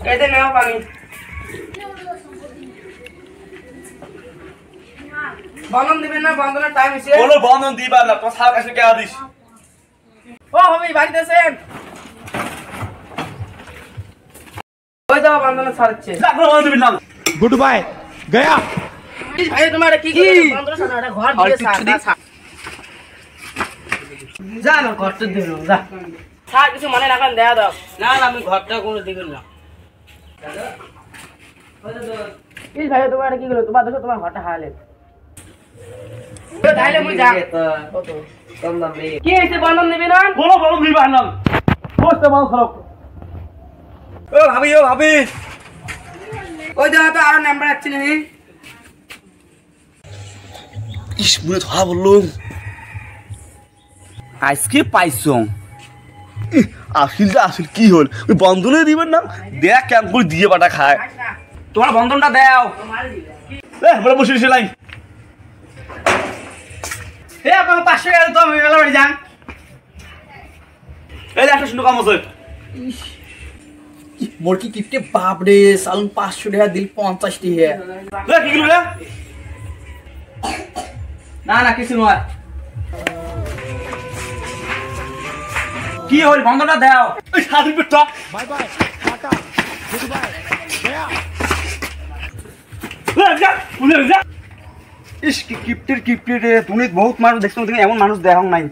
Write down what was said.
এতে নাও পানি বন্ধন দিবেন না বন্ধনের টাইম হইছে বলো বন্ধন দিবা না তোর সার কাছে কে দিস ও হবে বাড়িতে আছেন ওই দাও বন্ধনের ছাড়ছে লাগলো বন্ধন দিবি না गुड बाय गया ভাই তোমার কি বন্ধনের ছাড়া এটা ঘর দিয়ে ছাড় যা না ঘরটা দিও যা ছাড় কিছু মনে রাখেন দেয়া দাও না না আমি ঘরটা কোনো দিবেন না এই ভাই তোমার কি গেল তোমার দেখো তোমার ঘরটা হারালে তো তাইলে মুই যা কত কম দাম নেই কি হইছে বন্ধন দিবি না বলো বন্ধন দিবা না বসতে বন্ধ খারাপ ও ভাবি ওই দাও তো আরো নাম্বার আছে নি ইস মনে ধরা বললুম আজকে পাইছো আসিল কি হল ওই বন্ধনে দিবেন না দেখ কেমন করে দিয়ে বাটা খায় তোমার বন্ধনটা দাও বলে বসে লাইন এ আপনার 500 টাকা তো আমি মেলা বাড়ি যান এই একটা শুনো কাম আছে मोर की कितने बाप रे साल 500 টাকা দিল 50 টি है কি কিলো রে না না কিছু নয় কি হল বন্ধটা দাও এই সাদি পেটা बाय बाय टाटा गुड बाय गया যা উলে যা ইস কি কিপ্টের রে তুমি বহুত মানুষ দেখছো তুমি এমন মানুষ দেখাও নাই